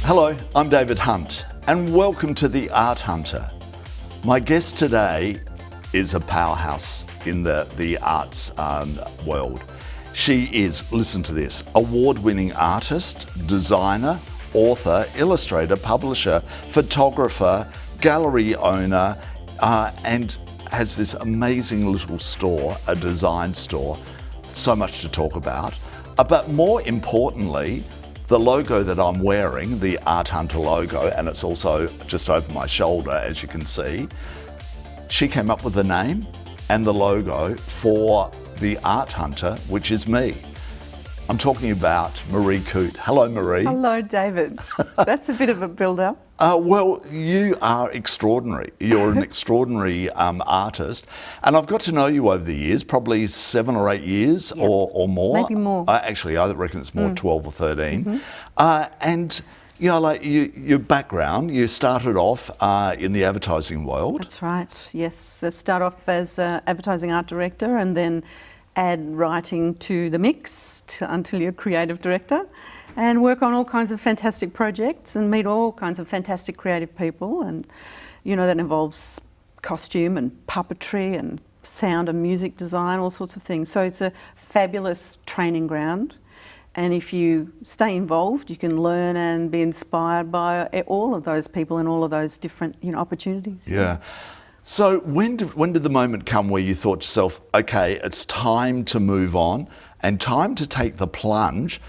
Hello, I'm David Hunt, and welcome to The Art Hunter. My guest today is a powerhouse in the arts world. She is, listen to this, award-winning artist, designer, author, illustrator, publisher, photographer, gallery owner, and has this amazing little store, a design store. So much to talk about. But more importantly, the logo that I'm wearing, the Art Hunter logo, and it's also just over my shoulder, as you can see, she came up with the name and the logo for the Art Hunter, which is me. I'm talking about Maree Coote. Hello, Maree. Hello, David. That's a bit of a build-up. Well, you are extraordinary. You're an extraordinary artist, and I've got to know you over the years, probably 7 or 8 years, Yep. or more. Maybe more. Actually, I reckon it's more 12 or 13. And you know, like your background, you started off in the advertising world. That's right, yes. I start off as an advertising art director and then add writing to the mix until you're creative director, and work on all kinds of fantastic projects and meet all kinds of fantastic creative people. And, you know, that involves costume and puppetry and sound and music design, all sorts of things. So it's a fabulous training ground. And if you stay involved, you can learn and be inspired by all of those people and all of those different, you know, opportunities. Yeah. So when did the moment come where you thought to yourself, okay, it's time to move on and time to take the plunge?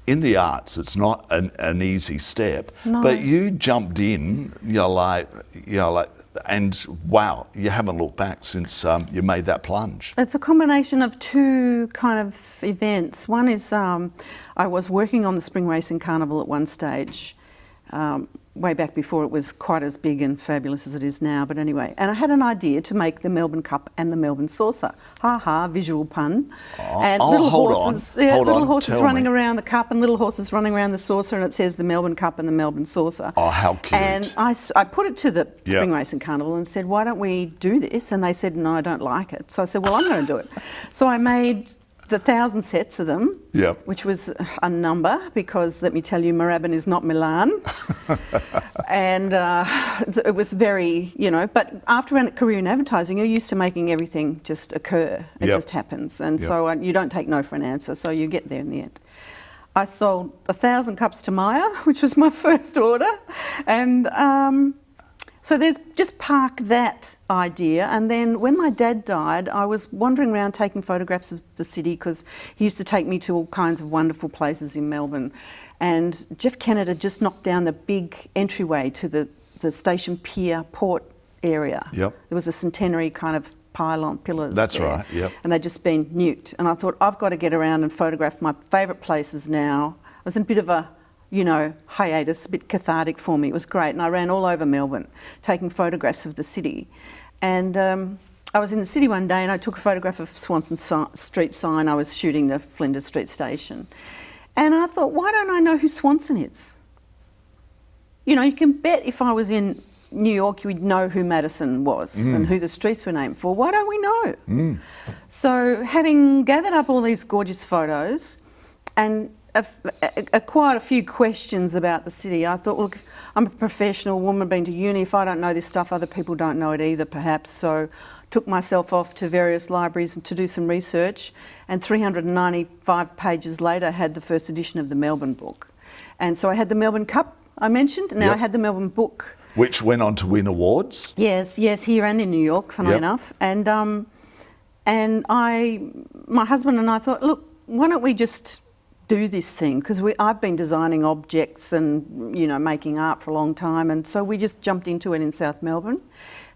In the arts, it's not an easy step, No. but you jumped in, and wow, you haven't looked back since you made that plunge. It's a combination of two kind of events. One is I was working on the Spring Racing Carnival at one stage, way back before it was quite as big and fabulous as it is now, but anyway. And I had an idea to make the Melbourne Cup and the Melbourne Saucer. Ha ha, visual pun. And little horses, little horses running around the cup and little horses running around the saucer, and it says the Melbourne Cup and the Melbourne Saucer. Oh, how cute. And I put it to the Spring Racing Carnival and said, why don't we do this? And they said, no, I don't like it. So I said, well, I'm going to do it. So I made the 1,000 sets of them, which was a number because, let me tell you, Moorabbin is not Milan. And it was very, you know, but after a career in advertising, you're used to making everything just occur. It just happens. And so you don't take no for an answer, so you get there in the end. I sold 1,000 cups to Maya, which was my first order. And so there's just park that idea. And then when my dad died, I was wandering around taking photographs of the city because he used to take me to all kinds of wonderful places in Melbourne. And Jeff Kennett had just knocked down the big entryway to the Station Pier port area. There was a centenary kind of pylon pillars. That's there, right, and they'd just been nuked. And I thought, I've got to get around and photograph my favourite places now. I was in a bit of a, you know, hiatus, a bit cathartic for me. It was great. And I ran all over Melbourne taking photographs of the city. And I was in the city one day and I took a photograph of Swanston Street sign. I was shooting the Flinders Street station. And I thought, why don't I know who Swanston is? You know, you can bet if I was in New York, you would know who Madison was and who the streets were named for. Why don't we know? So having gathered up all these gorgeous photos and quite a few questions about the city, I thought, look, I'm a professional woman, been to uni. If I don't know this stuff, other people don't know it either, perhaps. So took myself off to various libraries to do some research, and 395 pages later had the first edition of the Melbourne book. And so I had the Melbourne Cup, I mentioned, and now I had the Melbourne book. Which went on to win awards? Yes, here and in New York, funnily enough. And my husband and I thought, look, why don't we just do this thing, because I've been designing objects and, you know, making art for a long time, and so we just jumped into it in South Melbourne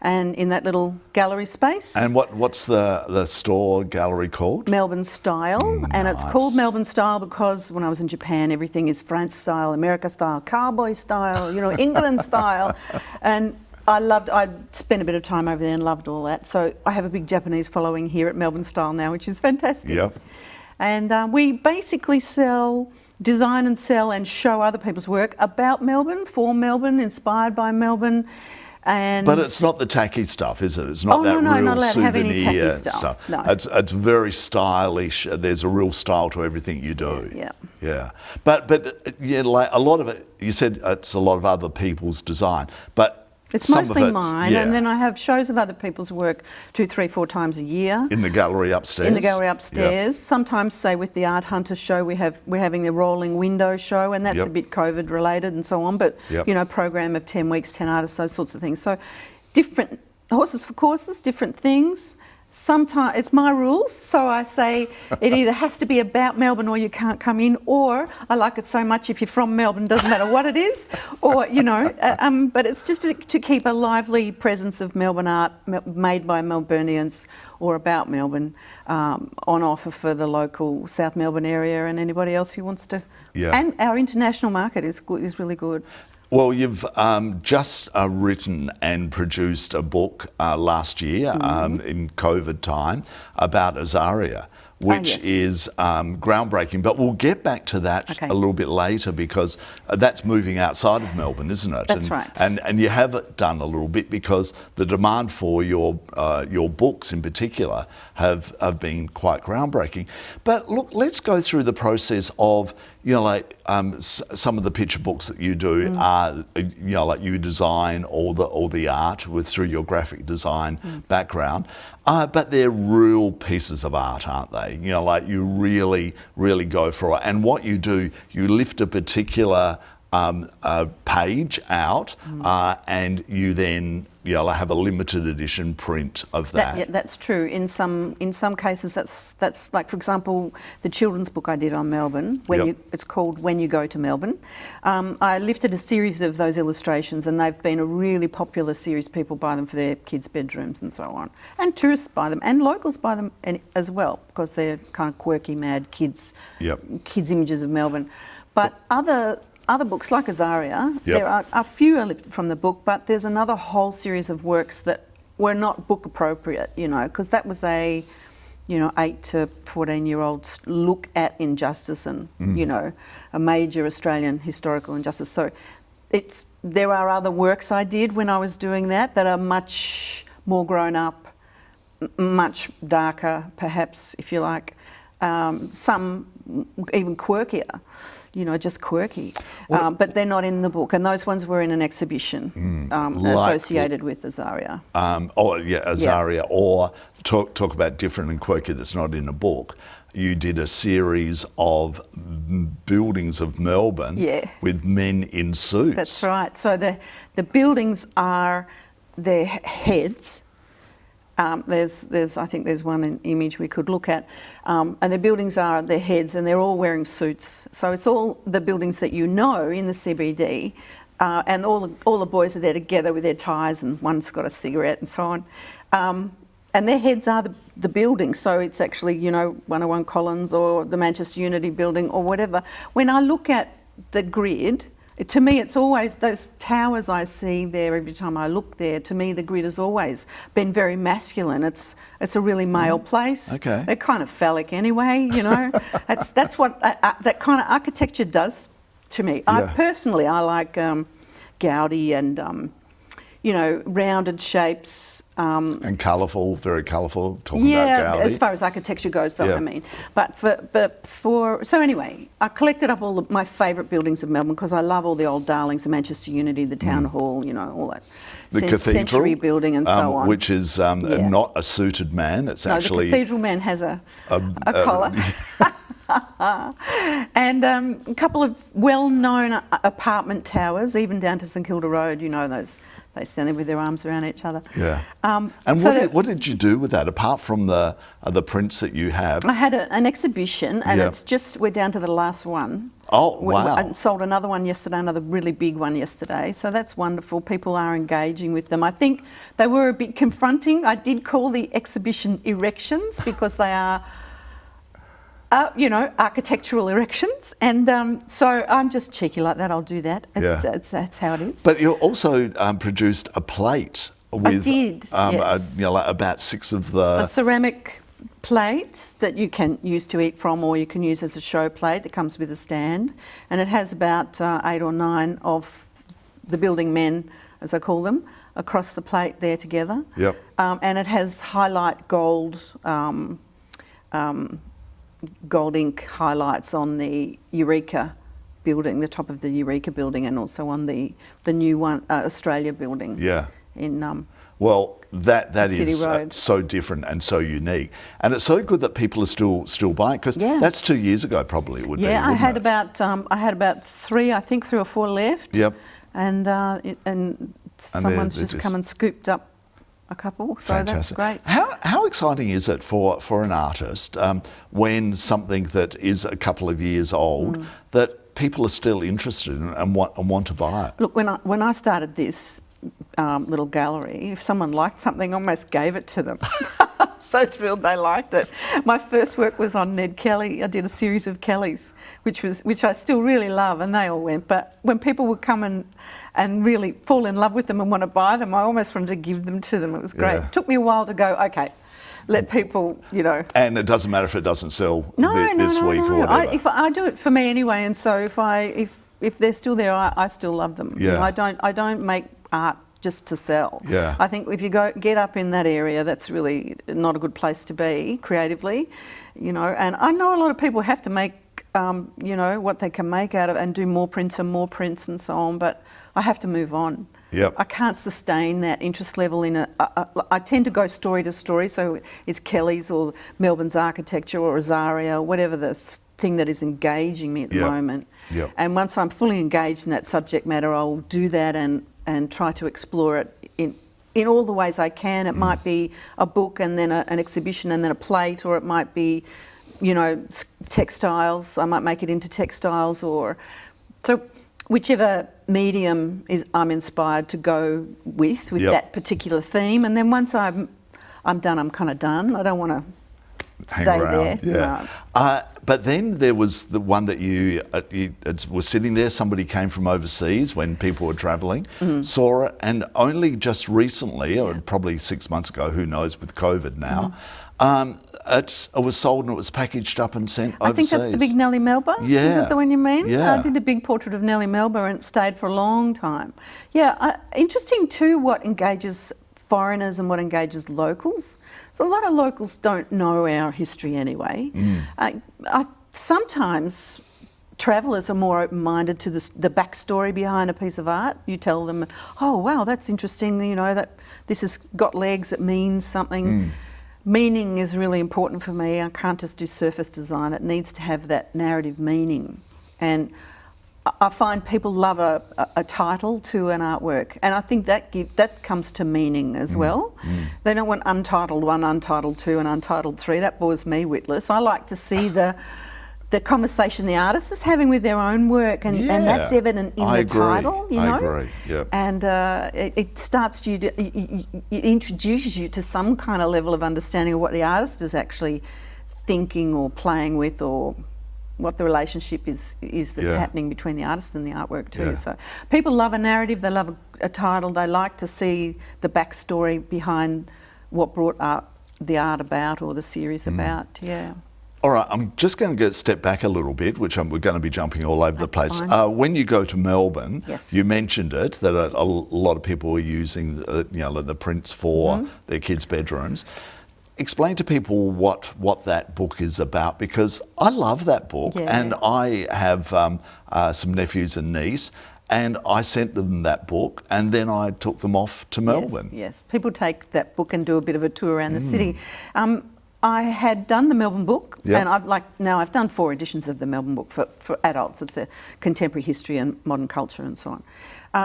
and in that little gallery space. And what's the store gallery called? Melbourne Style. And it's called Melbourne Style because when I was in Japan, everything is France style, America style, cowboy style, you know, England style. And I'd spent a bit of time over there and loved all that. So I have a big Japanese following here at Melbourne Style now, which is fantastic. And we basically design and sell and show other people's work about Melbourne, for Melbourne, inspired by Melbourne. And But it's not the tacky stuff, is it? It's not no, real not allowed to have any souvenir tacky stuff. No. It's very stylish. There's a real style to everything you do. Yeah. But yeah, like a lot of it. You said it's a lot of other people's design, but it's some mostly of it's, mine, and then I have shows of other people's work 2, 3, 4 times a year. In the gallery upstairs? In the gallery upstairs. Sometimes, say, with the Art Hunter show, we're having the rolling window show, and that's a bit COVID related and so on, but, you know, program of 10 weeks, 10 artists, those sorts of things. So different horses for courses, different things. Sometimes it's my rules, so I say it either has to be about Melbourne or you can't come in, or I like it so much if you're from Melbourne, doesn't matter what it is, or, you know, but it's just to keep a lively presence of Melbourne art made by Melburnians or about Melbourne on offer for the local South Melbourne area and anybody else who wants to. Yeah. And our international market is really good. Well, you've just written and produced a book last year in COVID time about Azaria, which is groundbreaking. But we'll get back to that a little bit later, because that's moving outside of Melbourne, isn't it? That's right. And you have done a little bit, because the demand for your books in particular have been quite groundbreaking. But look, let's go through the process of, you know, like some of the picture books that you do are, you know, like you design all the art through your graphic design background, but they're real pieces of art, aren't they? You know, like you really go for it. And what you do, you lift a particular page out, and you then, you know, have a limited edition print of that. Yeah, that's true. In some cases, that's like, for example, the children's book I did on Melbourne. It's called When You Go to Melbourne. I lifted a series of those illustrations, and they've been a really popular series. People buy them for their kids' bedrooms and so on, and tourists buy them, and locals buy them as well, because they're kind of quirky, mad kids images of Melbourne. But other books like Azaria, there are a few are lifted from the book, but there's another whole series of works that were not book appropriate, you know, because that was a, you know, 8 to 14-year-old look at injustice and, you know, a major Australian historical injustice. So there are other works I did when I was doing that are much more grown up, much darker, perhaps, if you like, some even quirkier. You know, just quirky. But they're not in the book. And those ones were in an exhibition associated with Azaria. Azaria. Or talk about different and quirky that's not in a book. You did a series of buildings of Melbourne with men in suits. That's right. So the buildings are their heads. I think there's one image we could look at, and the buildings are their heads, and they're all wearing suits. So it's all the buildings that you know in the CBD, and all the boys are there together with their ties, and one's got a cigarette and so on. And their heads are the buildings, so it's actually, you know, 101 Collins or the Manchester Unity building or whatever. When I look at the grid, to me, it's always those towers I see there every time I look there. To me, the grid has always been very masculine. It's a really male place. Okay. They're kind of phallic anyway, you know. that's what that kind of architecture does to me. Yeah. I like Gaudi and you know, rounded shapes. And colourful, very colourful. Talking about Gaudi. As far as architecture goes, though, I mean. So anyway, I collected up all my favourite buildings of Melbourne, because I love all the old darlings, the Manchester Unity, the Town Hall, you know, all that. The cathedral, Century building and so on. Which is not a suited man. It's actually... the cathedral man has a collar. And a couple of well-known apartment towers, even down to St Kilda Road, you know, those. They stand there with their arms around each other. Yeah. And what did you do with that, apart from the prints that you have? I had an exhibition, and we're down to the last one. Oh, wow. I sold another one yesterday, another really big one yesterday. So that's wonderful. People are engaging with them. I think they were a bit confronting. I did call the exhibition erections, because they are... you know, architectural erections, and so I'm just cheeky like that. I'll do that. That's how it is. But you also produced a plate with, I did, yes. You know, like about 6 of the... A ceramic plate that you can use to eat from, or you can use as a show plate that comes with a stand, and it has about 8 or 9 of the building men as I call them, across the plate there together. Yep. And it has highlight gold, gold ink highlights on the Eureka building, the top of the Eureka building, and also on the new one, Australia building. Yeah. In well, that City is Road. so different and so unique, and it's so good that people are still buying, because that's 2 years ago probably it would be. Yeah, I had it? about three or four left. Yep. And someone's just come and scooped up a couple, so fantastic. that's great. How exciting is it for an artist when something that is a couple of years old that people are still interested in and want to buy it? Look, when I started this little gallery, if someone liked something, I almost gave it to them. So thrilled they liked it. My first work was on Ned Kelly. I did a series of Kellys, which I still really love, and they all went. But when people would come and really fall in love with them and want to buy them, I almost wanted to give them to them. It was great. Yeah. It took me a while to go, okay, let people, And it doesn't matter if it doesn't sell this week or whatever. I do it for me anyway, and so if they're still there, I still love them. Yeah. I don't make art just to sell. Yeah. I think if you get up in that area, that's really not a good place to be creatively, And I know a lot of people have to make, what they can make out of, and do more prints and so on. But I have to move on. Yep. I can't sustain that interest level in I tend to go story to story. So it's Kelly's or Melbourne's architecture or Azaria or whatever the thing that is engaging me at the moment. Yep. And once I'm fully engaged in that subject matter, I'll do that and try to explore it in all the ways I can. It might be a book and then an exhibition and then a plate, or it might be, textiles. I might make it into textiles, so whichever medium I'm inspired to go with that particular theme. And then once I'm done, I'm kind of done. I don't want to stay there. Yeah. No. But then there was the one that you were sitting there. Somebody came from overseas when people were travelling, saw it, and only just recently, or probably 6 months ago, who knows with COVID now, it was sold and it was packaged up and sent overseas. I think that's the big Nellie Melba. Yeah. Is that the one you mean? Yeah. I did a big portrait of Nellie Melba and it stayed for a long time. Yeah, interesting too what engages foreigners and what engages locals. So a lot of locals don't know our history anyway. Sometimes travellers are more open-minded to the backstory behind a piece of art. You tell them, oh wow, that's interesting, that this has got legs, it means something. Meaning is really important for me. I can't just do surface design. It needs to have that narrative meaning. And I find people love a title to an artwork, and I think that comes to meaning as well. They don't want Untitled 1, Untitled 2 and Untitled 3. That bores me witless. I like to see the conversation the artist is having with their own work, and that's evident in the title, I agree, yep. And it starts it introduces you to some kind of level of understanding of what the artist is actually thinking or playing with, or what the relationship is that's happening between the artist and the artwork too. Yeah. So people love a narrative, they love a title, they like to see the backstory behind what brought the art about or the series about, All right, I'm just going to step back a little bit, which we're going to be jumping all over the place. When you go to Melbourne, you mentioned it, that a lot of people are using the prints for their kids' bedrooms. Explain to people what that book is about, because I love that book, and I have some nephews and niece, and I sent them that book, and then I took them off to Melbourne. Yes, people take that book and do a bit of a tour around the city. I had done the Melbourne book, and I've done 4 editions of the Melbourne book for adults. It's a contemporary history and modern culture and so on.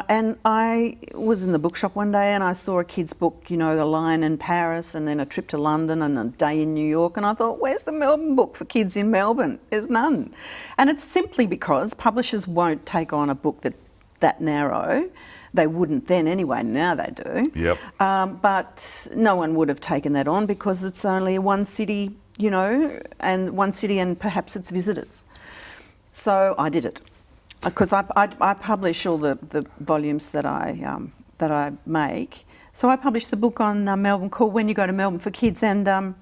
And I was in the bookshop one day and I saw a kid's book, The Lion in Paris, and then A Trip to London and A Day in New York, and I thought, where's the Melbourne book for kids in Melbourne? There's none. And it's simply because publishers won't take on a book that narrow. They wouldn't then anyway, now they do. Yep. But no one would have taken that on because it's only one city, and perhaps its visitors. So I did it. Because I publish all the volumes that I make. So I published the book on Melbourne called When You Go to Melbourne for Kids, and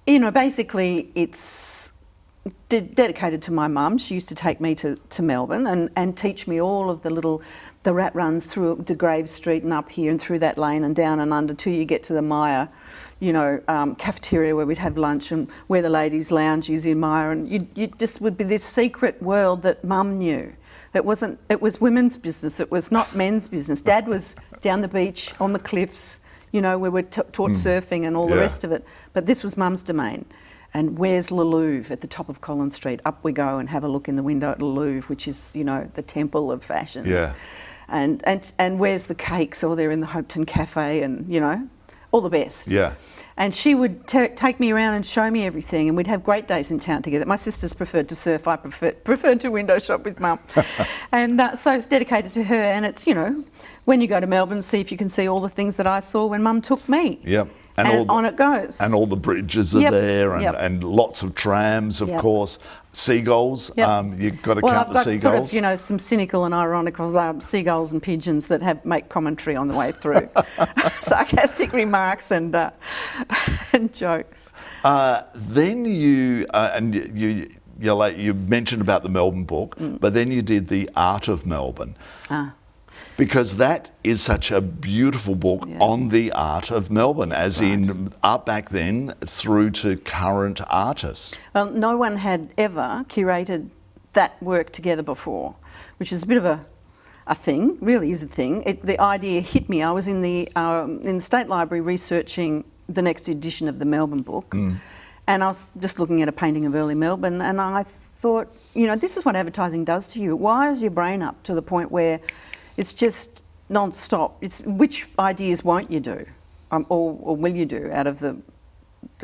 basically it's dedicated to my mum. She used to take me to Melbourne and teach me all of the rat runs through to Grave Street and up here and through that lane and down and under till you get to the Maya, cafeteria where we'd have lunch and where the ladies' lounge is in Maya, and you just would be this secret world that Mum knew. It was women's business. It was not men's business. Dad was down the beach on the cliffs, where we're taught surfing and all the rest of it. But this was Mum's domain. And where's Le Louvre at the top of Collins Street? Up we go and have a look in the window at Le Louvre, which is, the temple of fashion. Yeah. And where's the cakes? Oh, they're in the Hopeton Cafe and, all the best. Yeah. And she would take me around and show me everything, and we'd have great days in town together. My sisters preferred to surf, I preferred to window shop with Mum. And so it's dedicated to her, and it's, when you go to Melbourne, see if you can see all the things that I saw when Mum took me. Yep. And on it goes. And all the bridges are there, and lots of trams, of course. Seagulls, you've got to count the seagulls. Well, I've got some cynical and ironical seagulls and pigeons that make commentary on the way through. Sarcastic remarks and jokes. Then you mentioned about the Melbourne book, but then you did The Art of Melbourne. Because that is such a beautiful book on the art of Melbourne, in art back then through to current artists. Well, no one had ever curated that work together before, which is a bit of a thing, really is a thing. The idea hit me. I was in the State Library researching the next edition of the Melbourne book, and I was just looking at a painting of early Melbourne, and I thought, this is what advertising does to you. Wires your brain up to the point where it's just non-stop. It's which ideas won't you do, or will you do out of the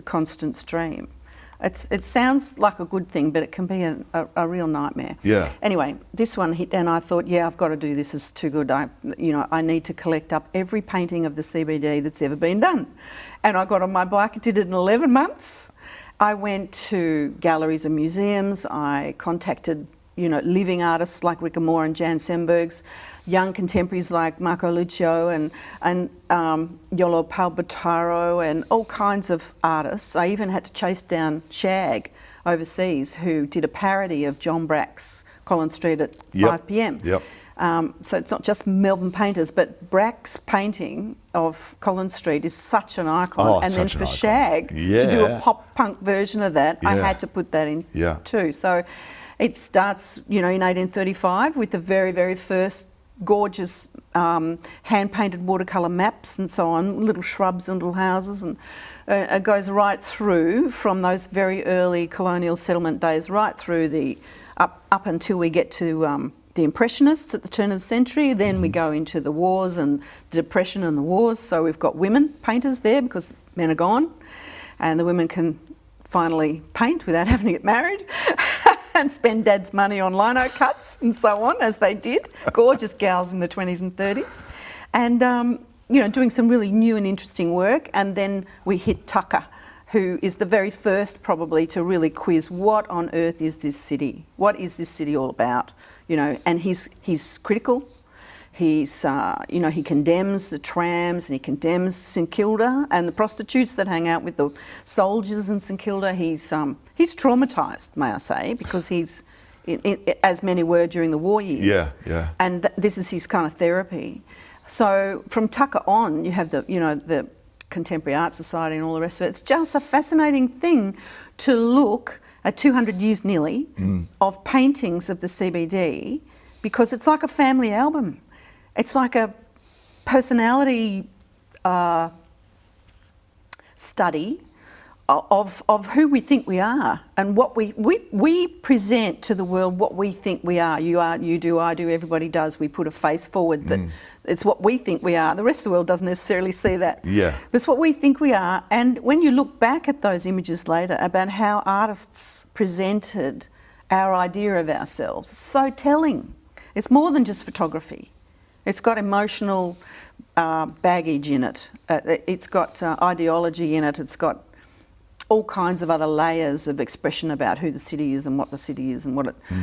constant stream? It sounds like a good thing, but it can be a real nightmare. Yeah. Anyway, this one hit, and I thought, I've got to do this. It's too good. I need to collect up every painting of the CBD that's ever been done. And I got on my bike and did it in 11 months. I went to galleries and museums. I contacted living artists like Rika Moore and Jan Sembergs, young contemporaries like Marco Lucio and Yolo Palbataro, and all kinds of artists. I even had to chase down Shag overseas, who did a parody of John Brack's Collins Street at 5 p.m. Yep. So it's not just Melbourne painters, but Brack's painting of Collins Street is such an icon. Oh, and then such for an icon. Shag to do a pop punk version of that, I had to put that in too. So it starts, in 1835 with the very, very first gorgeous hand-painted watercolour maps and so on, little shrubs and little houses, and it goes right through from those very early colonial settlement days right through the up until we get to the Impressionists at the turn of the century. Then we go into the wars and the Depression and the wars. So we've got women painters there because men are gone, and the women can finally paint without having to get married. And spend Dad's money on lino cuts and so on, as they did. Gorgeous gals in the 20s and 30s. And, doing some really new and interesting work. And then we hit Tucker, who is the very first probably to really quiz what on earth is this city? What is this city all about? And he's critical. He's, he condemns the trams and he condemns St Kilda and the prostitutes that hang out with the soldiers in St Kilda. He's traumatised, may I say, because he's, as many were during the war years. Yeah, yeah. And this is his kind of therapy. So from Tucker on, you have the Contemporary Art Society and all the rest of it. It's just a fascinating thing to look at 200 years nearly of paintings of the CBD, because it's like a family album. It's like a personality study of who we think we are, and what we present to the world what we think we are. You do, I do, everybody does. We put a face forward that it's what we think we are. The rest of the world doesn't necessarily see that. Yeah. But it's what we think we are. And when you look back at those images later about how artists presented our idea of ourselves, it's so telling. It's more than just photography. It's got emotional baggage in it. It's got ideology in it. It's got all kinds of other layers of expression about who the city is and what the city is and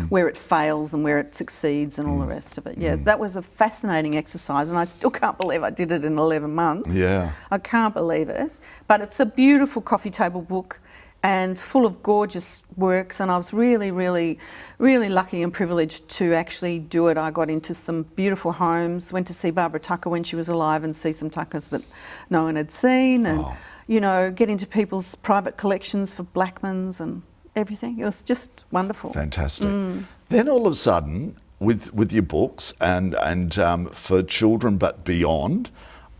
where it fails and where it succeeds and all the rest of it. Yeah, that was a fascinating exercise, and I still can't believe I did it in 11 months. Yeah. I can't believe it. But it's a beautiful coffee table book. and full of gorgeous works, and I was really, really, really lucky and privileged to actually do it. I got into some beautiful homes, went to see Barbara Tucker when she was alive and see some Tuckers that no one had seen, and you know, get into people's private collections for Blackmans and everything. It was just wonderful. Fantastic. Then all of a sudden, with your books and for children but beyond,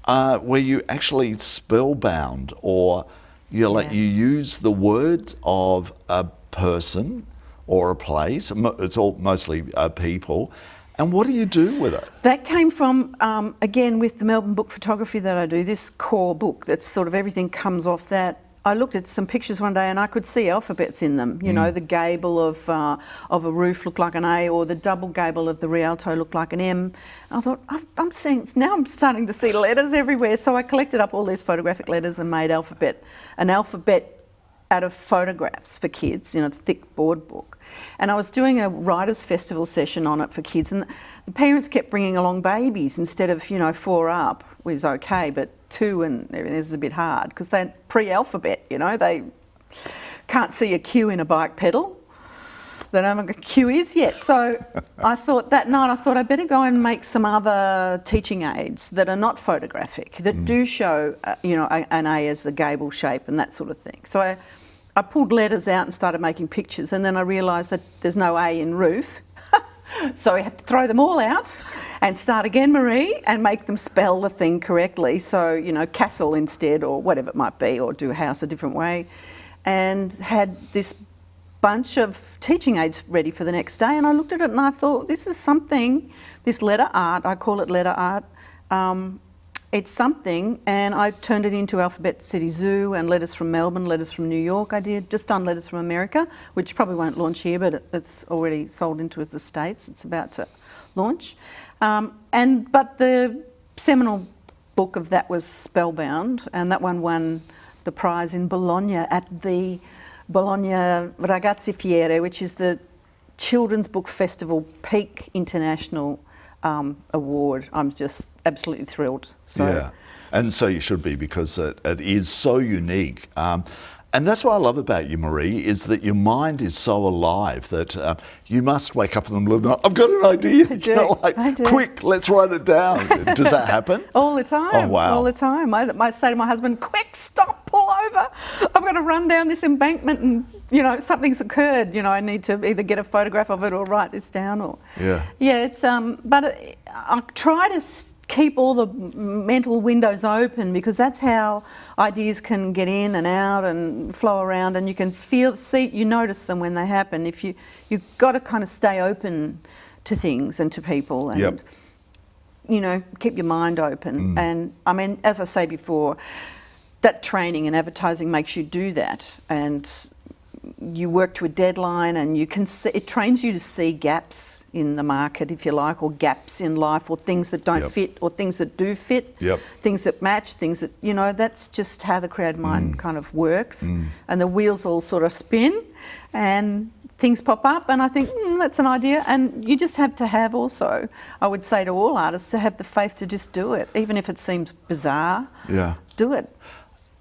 were you actually spellbound, or you use the words of a person or a place? It's all mostly people. And what do you do with it? That came from, again, with the Melbourne book photography that I do, this core book that's sort of everything comes off that. I looked at some pictures one day and I could see alphabets in them. You know, the gable of a roof looked like an A, or the double gable of the Rialto looked like an M. And I thought, I'm starting to see letters everywhere. So I collected up all these photographic letters and made an alphabet out of photographs for kids, in a thick board book. And I was doing a writers' festival session on it for kids, and the parents kept bringing along babies instead of, you know, 4 up, which is okay, but 2 and everything is a bit hard because they're pre-alphabet, you know, they can't see a Q in a bike pedal. They don't know what a Q is yet. So I thought that night, I better go and make some other teaching aids that are not photographic, that do show, you know, an A as a gable shape and that sort of thing. So I pulled letters out and started making pictures, and then I realised that there's no A in roof. So we have to throw them all out and start again, Maree, and make them spell the thing correctly. So, you know, castle instead, or whatever it might be, or do house a different way. And had this bunch of teaching aids ready for the next day. And I looked at it and I thought, this is something, this letter art, I call it letter art. It's something, and I turned it into Alphabet City Zoo and letters from Melbourne, letters from New York. I did just done letters from America, which probably won't launch here, but it's already sold into the States. It's about to launch. But the seminal book of that was Spellbound, and that one won the prize in Bologna at the Bologna Ragazzi Fiere, which is the Children's Book Festival Peak International award. I'm just absolutely thrilled. So. Yeah, and so you should be, because it is so unique. And that's what I love about you, Maree, is that your mind is so alive that you must wake up in the middle of the night, I've got an idea. I do. You know, like, I do. Quick, let's write it down. Does that happen? All the time. Oh, wow. All the time. I say to my husband, quick, stop, pull over. I've got to run down this embankment and, you know, something's occurred. You know, I need to either get a photograph of it or write this down. Or Yeah. Yeah, it's, but I try to keep all the mental windows open, because that's how ideas can get in and out and flow around, and you can you notice them when they happen. If you've got to kind of stay open to things and to people, and you know, keep your mind open. And I mean, as I say before, that training in advertising makes you do that, and you work to a deadline, and you can see, it trains you to see gaps in the market, if you like, or gaps in life, or things that don't fit, or things that do fit, things that match, things that, you know, that's just how the creative mind kind of works. And the wheels all sort of spin and things pop up, and I think, that's an idea. And you just have to have also, I would say to all artists, to have the faith to just do it, even if it seems bizarre, do it.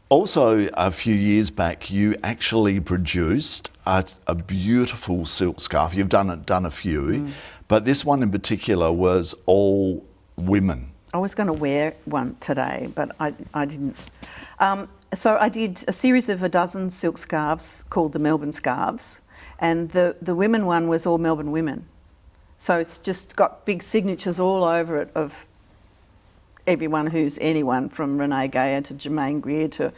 Also, a few years back, you actually produced a beautiful silk scarf. You've done a few, but this one in particular was all women. I was going to wear one today, but I didn't. So I did a series of a dozen silk scarves called the Melbourne Scarves, and the women one was all Melbourne women. So it's just got big signatures all over it of everyone who's anyone, from Renee Gayer to Jermaine Greer to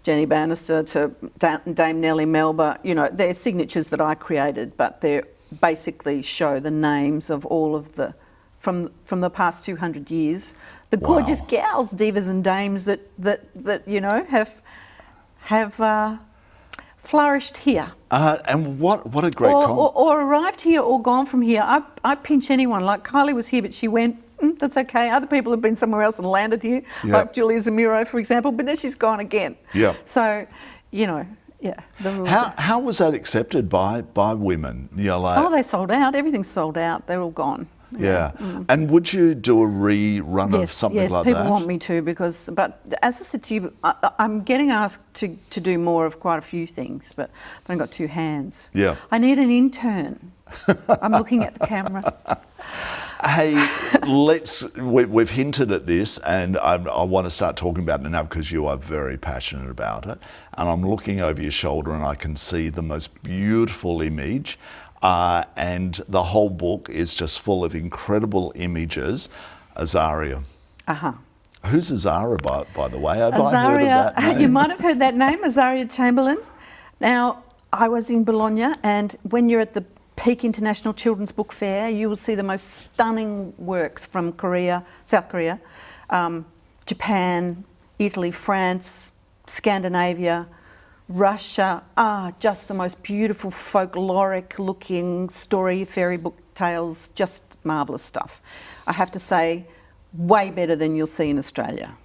Jenny Bannister to Dame Nellie Melba. You know, they're signatures that I created, but they basically show the names of all of the, from the past 200 years, the gorgeous gals, divas and dames that you know, have flourished here. And what a great or arrived here or gone from here. I pinch anyone. Like Kylie was here, but she went, that's okay. Other people have been somewhere else and landed here, like Julia Zamiro, for example, but then she's gone again. So, you know, the rules. How was that accepted by women? You know, like, they sold out. Everything's sold out. They're all gone. Yeah. And would you do a rerun of something like that? Yes, people want me to because, but as I said to you, I'm getting asked to do more of quite a few things, but I've only got two hands. Yeah. I need an intern. I'm looking at the camera. Hey, we've hinted at this, and I want to start talking about it now because you are very passionate about it. And I'm looking over your shoulder and I can see the most beautiful image. And the whole book is just full of incredible images. Azaria. Uh-huh. Who's Azaria, by the way? Have Azaria, I heard of that name? You might have heard that name, Azaria Chamberlain. Now, I was in Bologna, and when you're at the Peak International Children's Book Fair, you will see the most stunning works from Korea, South Korea, Japan, Italy, France, Scandinavia, Russia. Just the most beautiful folkloric looking story, fairy book tales, just marvellous stuff. I have to say, way better than you'll see in Australia.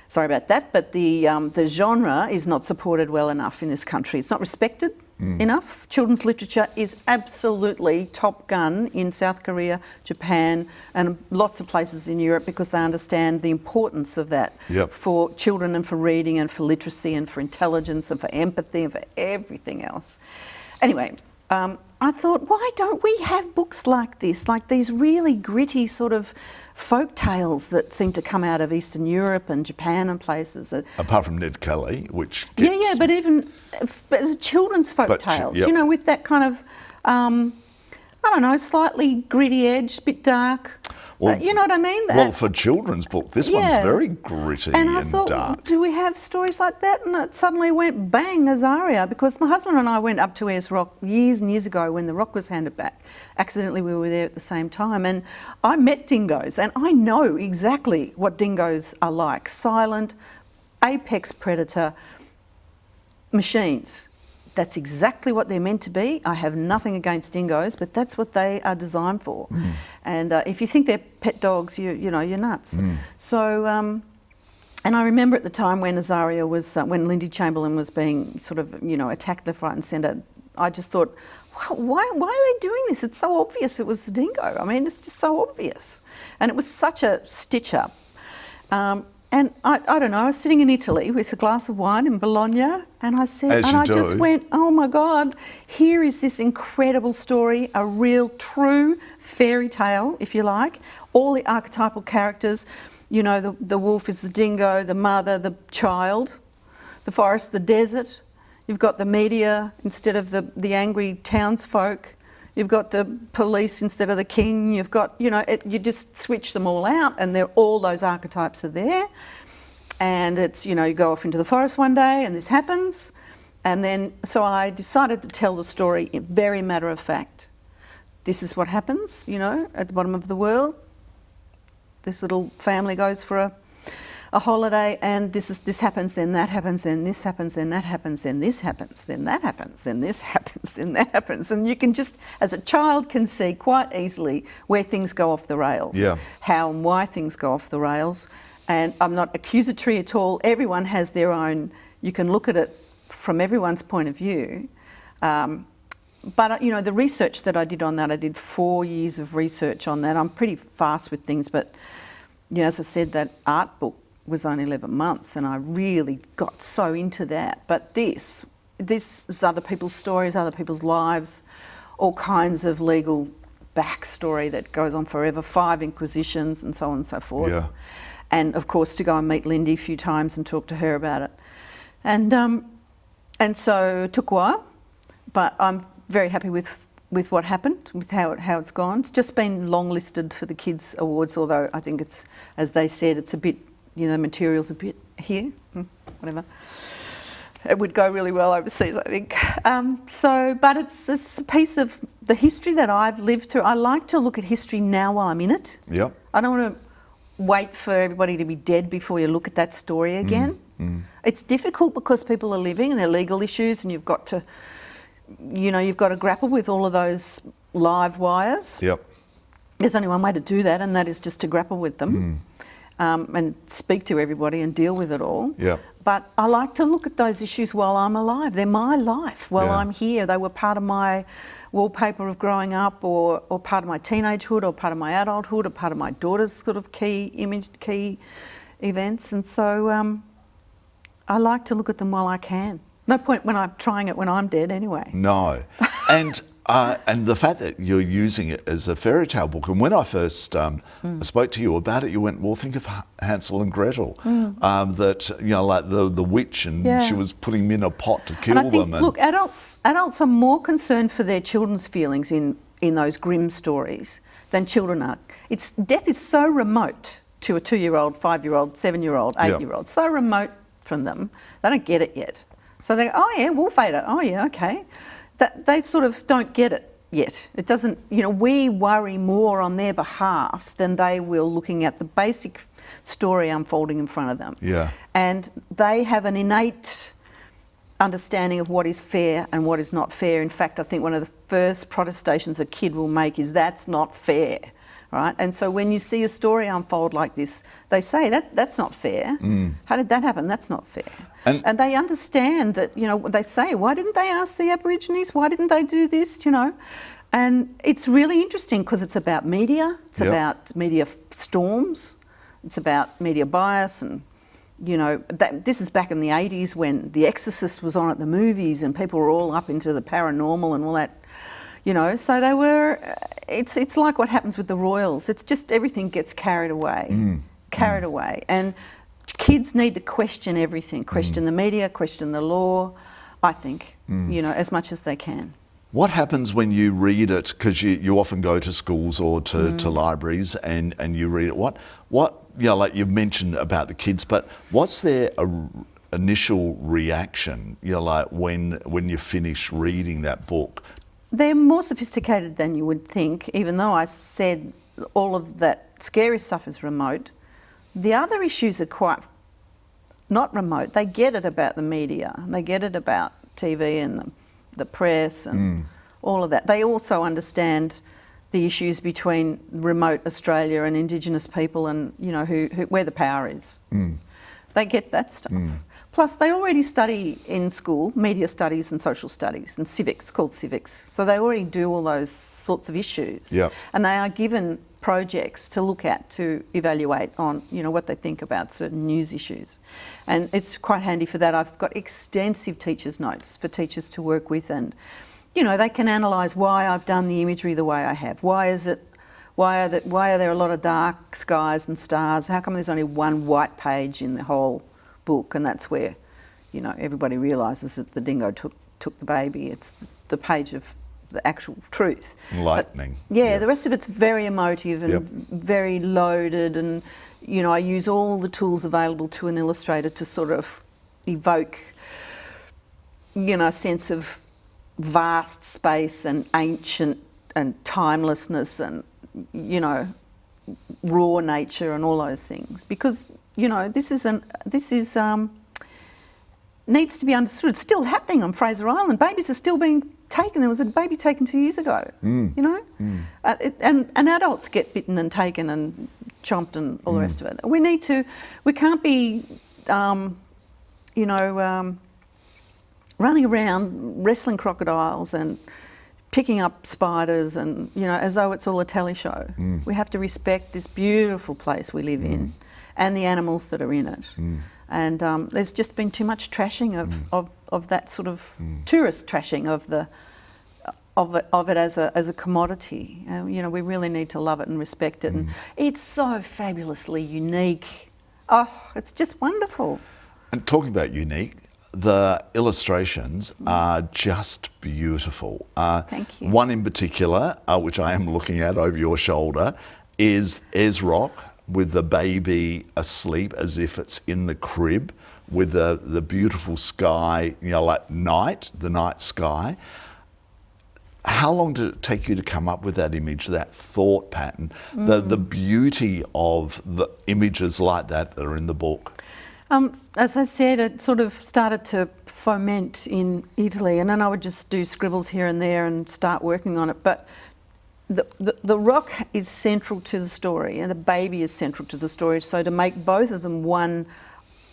Sorry about that, but the genre is not supported well enough in this country. It's not respected enough. Children's literature is absolutely top gun in South Korea, Japan, and lots of places in Europe because they understand the importance of that for children and for reading and for literacy and for intelligence and for empathy and for everything else. Anyway, I thought, why don't we have books like this, like these really gritty sort of folk tales that seem to come out of Eastern Europe and Japan and places. Apart from Ned Kelly, which gets... Yeah, but even as children's folk tales, you know, with that kind of, I don't know, slightly gritty edge, a bit dark. Well, you know what I mean? Well, for children's book, this one's very gritty and I thought, dark. do we have stories like that? And it suddenly went bang, Azaria, because my husband and I went up to Ayers Rock years and years ago when the rock was handed back. Accidentally, we were there at the same time, and I met dingoes, and I know exactly what dingoes are like. Silent, apex predator machines. That's exactly what they're meant to be. I have nothing against dingoes, but that's what they are designed for. And if you think they're pet dogs, you know, you're nuts. So, and I remember at the time when Azaria was, when Lindy Chamberlain was being sort of, you know, attacked left, right and centre, I just thought, why are they doing this? It's so obvious it was the dingo. I mean, it's just so obvious. And it was such a stitch up. And I don't know, I was sitting in Italy with a glass of wine in Bologna, and I said, just went, oh my God, here is this incredible story, a real true fairy tale, if you like. All the archetypal characters, you know, the wolf is the dingo, the mother, the child, the forest, the desert. You've got the media instead of the angry townsfolk. You've got the police instead of the king. You've got, you know, you just switch them all out and all those archetypes are there. And it's, you know, you go off into the forest one day and this happens. And then, so I decided to tell the story in very matter of fact. This is what happens, you know, at the bottom of the world. This little family goes for a holiday, and this happens, then that happens, then this happens, then that happens, then this happens, then that happens, then this happens, then that happens. And you can just, as a child, can see quite easily where things go off the rails, how and why things go off the rails. And I'm not accusatory at all. Everyone has their own, you can look at it from everyone's point of view. But, you know, the research that I did on that, I did 4 years of research on that. I'm pretty fast with things, but, you know, as I said, that art book was only 11 months and I really got so into that. But this is other people's stories, other people's lives, all kinds of legal backstory that goes on forever, 5 inquisitions and so on and so forth. And of course to go and meet Lindy a few times and talk to her about it. And so it took a while, but I'm very happy with what happened, with how it's gone. It's just been long listed for the Kids Awards, although I think it's, as they said, it's a bit, you know, material's a bit here, whatever. It would go really well overseas, I think. But it's a piece of the history that I've lived through. I like to look at history now while I'm in it. I don't want to wait for everybody to be dead before you look at that story again. It's difficult because people are living and there are legal issues and you've got to, you know, you've got to grapple with all of those live wires. There's only one way to do that, and that is just to grapple with them. and speak to everybody and deal with it all. Yeah. But I like to look at those issues while I'm alive. They're my life while I'm here. They were part of my wallpaper of growing up, or part of my teenagehood, or part of my adulthood, or part of my daughter's sort of key events. And so I like to look at them while I can. No point when I'm trying it when I'm dead anyway. No. And the fact that you're using it as a fairy tale book, and when I first spoke to you about it, you went, well, think of Hansel and Gretel, that, you know, like the witch, and she was putting them in a pot to kill and I think, them. Look, adults are more concerned for their children's feelings in those grim stories than children are. Death is so remote to a 2-year-old, 5-year-old, 7-year-old, 8-year-old, so remote from them, they don't get it yet. So they go, oh yeah, wolf ate it, oh yeah, okay. That they sort of don't get it yet. It doesn't, you know, we worry more on their behalf than they will looking at the basic story unfolding in front of them. Yeah. And they have an innate understanding of what is fair and what is not fair. In fact, I think one of the first protestations a kid will make is that's not fair, right? And so when you see a story unfold like this, they say that's not fair. How did that happen? That's not fair. And they understand that, you know, they say, why didn't they ask the Aborigines? Why didn't they do this, you know? And it's really interesting because it's about media, it's about media storms, it's about media bias, and, you know, this is back in the 80s when The Exorcist was on at the movies and people were all up into the paranormal and all that, you know. So they were, it's like what happens with the royals. It's just everything gets carried away, and kids need to question everything, question the media, question the law, I think, you know, as much as they can. What happens when you read it? Because you often go to schools or to libraries and you read it. What you know, like you've mentioned about the kids, but what's their initial reaction, you know, like when you finish reading that book? They're more sophisticated than you would think, even though I said all of that scary stuff is remote. The other issues are quite not remote. They get it about the media. They get it about TV and the press and all of that. They also understand the issues between remote Australia and Indigenous people, and, you know, where the power is. They get that stuff. Plus, they already study in school media studies and social studies and civics. It's called civics. So they already do all those sorts of issues. And they are given projects to look at, to evaluate on, you know, what they think about certain news issues. And it's quite handy for that. I've got extensive teachers' notes for teachers to work with, and, you know, they can analyse why I've done the imagery the way I have. Why are there a lot of dark skies and stars? How come there's only one white page in the whole book? And that's where, you know, everybody realises that the dingo took the baby. It's the page of the actual truth. Enlightening. But, the rest of it's very emotive and very loaded, and, you know, I use all the tools available to an illustrator to sort of evoke, you know, a sense of vast space and ancient and timelessness and, you know, raw nature and all those things, because, you know, this is needs to be understood. It's still happening on Fraser Island. Babies are still being taken. There was a baby taken 2 years ago, you know? And adults get bitten and taken and chomped and all the rest of it. We can't be, you know, running around wrestling crocodiles and picking up spiders and, you know, as though it's all a telly show. We have to respect this beautiful place we live in and the animals that are in it. And there's just been too much trashing of that sort of tourist trashing of it as a commodity. You know, we really need to love it and respect it. And it's so fabulously unique. Oh, it's just wonderful. And talking about unique, the illustrations are just beautiful. Thank you. One in particular, which I am looking at over your shoulder, is Ezrock with the baby asleep as if it's in the crib, with the beautiful sky, you know, like the night sky. How long did it take you to come up with that image, that thought pattern, the beauty of the images like that are in the book? As I said, it sort of started to foment in Italy, and then I would just do scribbles here and there and start working on it. But the rock is central to the story, and the baby is central to the story. So to make both of them one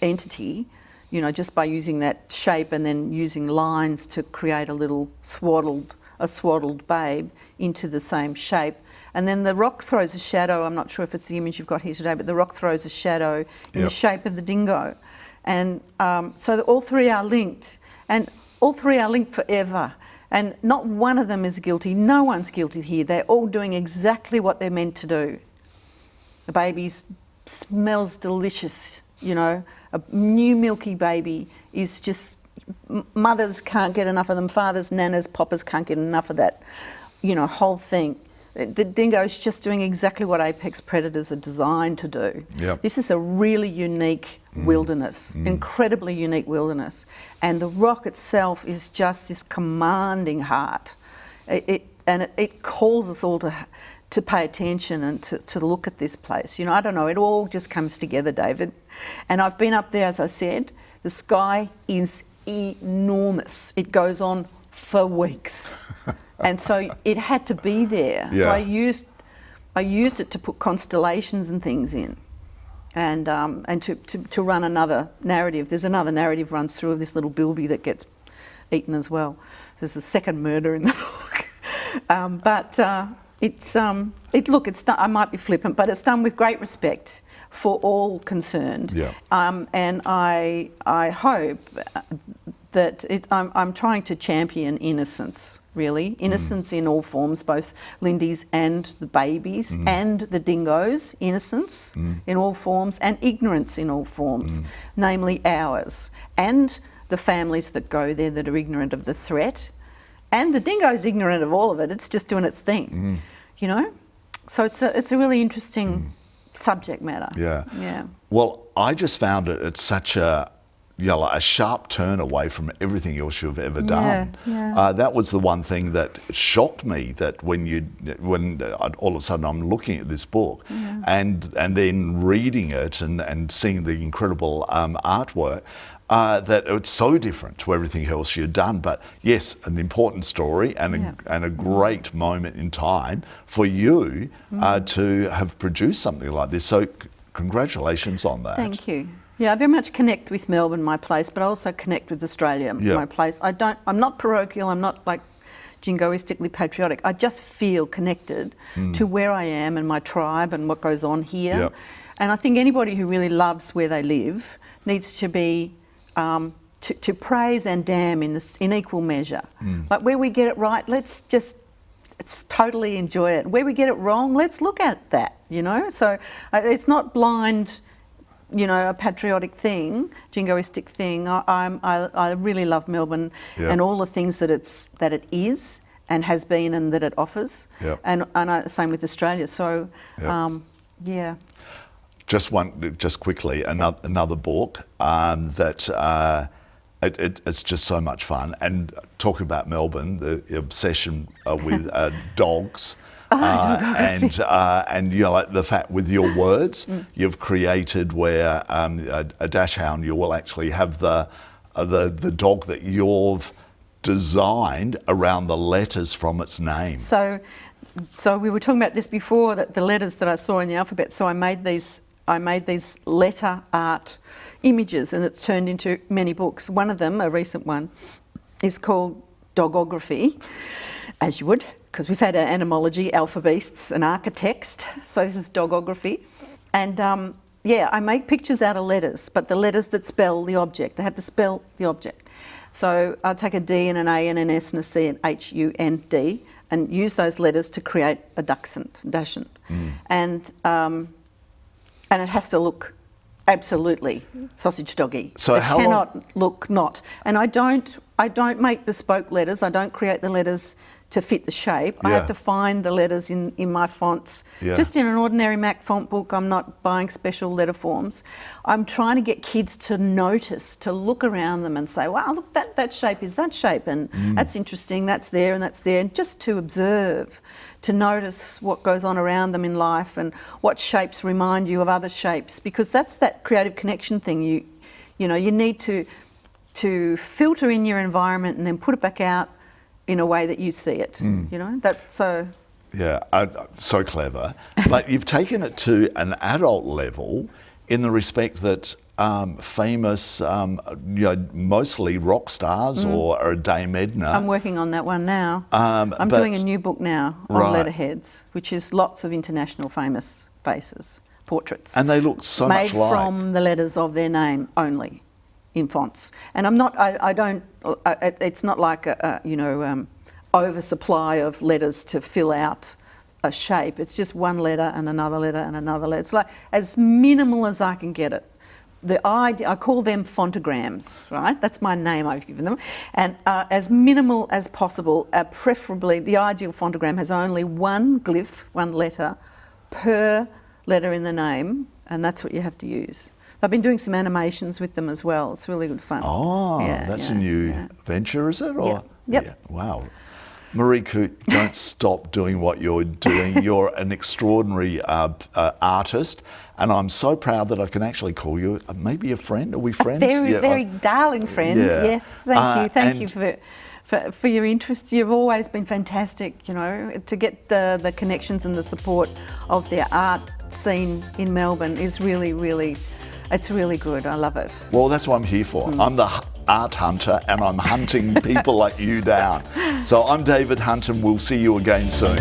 entity, you know, just by using that shape and then using lines to create a little swaddled babe into the same shape. And then the rock throws a shadow. I'm not sure if it's the image you've got here today, but the rock throws a shadow in the shape of the dingo. And so all three are linked, and all three are linked forever. And not one of them is guilty. No one's guilty here. They're all doing exactly what they're meant to do. The baby smells delicious, you know. A new milky baby is just, mothers can't get enough of them, fathers, nanas, poppers can't get enough of that, you know, whole thing. The dingo's just doing exactly what apex predators are designed to do. Yep. This is a really unique wilderness, incredibly unique wilderness. And the rock itself is just this commanding heart. It calls us all to pay attention and to look at this place. You know, I don't know, it all just comes together, David. And I've been up there, as I said. The sky is enormous. It goes on for weeks. And so it had to be there. Yeah. So I used it to put constellations and things in, and to run another narrative. There's another narrative runs through of this little bilby that gets eaten as well. There's a second murder in the book. It's done, I might be flippant, but it's done with great respect for all concerned. Yeah. And I hope that I'm trying to champion innocence, really. Innocence in all forms, both Lindy's and the babies and the dingoes, innocence in all forms, and ignorance in all forms, namely ours. And the families that go there that are ignorant of the threat. And the dingo's ignorant of all of it, it's just doing its thing, you know? So it's a really interesting subject matter. Yeah. Yeah. Well, I just found it's such a sharp turn away from everything else you've ever done. Yeah. That was the one thing that shocked me, that when all of a sudden I'm looking at this book and then reading it and seeing the incredible artwork, that it's so different to everything else you've done. But yes, an important story and a great moment in time for you to have produced something like this. So congratulations on that. Thank you. Yeah, I very much connect with Melbourne, my place, but I also connect with Australia, my place. I'm not parochial, I'm not like jingoistically patriotic. I just feel connected to where I am and my tribe and what goes on here. Yep. And I think anybody who really loves where they live needs to be to praise and damn in equal measure. Like where we get it right, let's totally enjoy it. Where we get it wrong, let's look at that, you know? So it's not blind, you know, a patriotic thing, jingoistic thing. I really love Melbourne and all the things that it is and has been and that it offers. Yep. And same with Australia. So, yeah. Just quickly, another book that it's just so much fun. And talking about Melbourne, the obsession with dogs. And you know, like the fact with your words, you've created where a dash hound, you will actually have the dog that you've designed around the letters from its name. So we were talking about this before, that the letters that I saw in the alphabet. So I made these letter art images, and it's turned into many books. One of them, a recent one, is called Dogography, as you would, because we've had animology, alphabeasts, and architext. So this is Dogography. And I make pictures out of letters, but the letters that spell the object, they have to spell the object. So I'll take a D and an A and an S and a C and H-U-N-D and use those letters to create a dachshund. And it has to look absolutely sausage doggy. So it cannot look not. And I don't make bespoke letters. I don't create the letters to fit the shape. I have to find the letters in my fonts. Just in an ordinary Mac font book, I'm not buying special letter forms. I'm trying to get kids to notice, to look around them and say, wow, look, that shape is that shape, and that's interesting, that's there, and just to observe, to notice what goes on around them in life and what shapes remind you of other shapes, because that's that creative connection thing. You know, you need to filter in your environment and then put it back out in a way that you see it. You know, that's so. Yeah, so clever. But you've taken it to an adult level in the respect that famous, mostly rock stars or Dame Edna. I'm working on that one now. I'm doing a new book now on Right. letterheads, which is lots of international famous faces, portraits. And they look so much made like. from the letters of their name only, in fonts. And I'm not. I don't. It's not like a oversupply of letters to fill out a shape. It's just one letter and another letter and another letter. It's like as minimal as I can get it. The idea, I call them fontograms, right? That's my name I've given them. And as minimal as possible, preferably the ideal fontogram has only one glyph, one letter, per letter in the name, and that's what you have to use. I've been doing some animations with them as well. It's really good fun. Oh, that's a new venture, is it? Or, Yep. Yeah. Wow. Maree Coote, don't stop doing what you're doing. You're an extraordinary artist, and I'm so proud that I can actually call you maybe a friend. Are we friends? Very darling friend. Yeah. Yes, thank you for your interest. You've always been fantastic, to get the connections and the support of the art scene in Melbourne is really, it's really good. I love it. Well, that's what I'm here for. I'm the art hunter, and I'm hunting people like you down. So I'm David Hunt, and we'll see you again soon.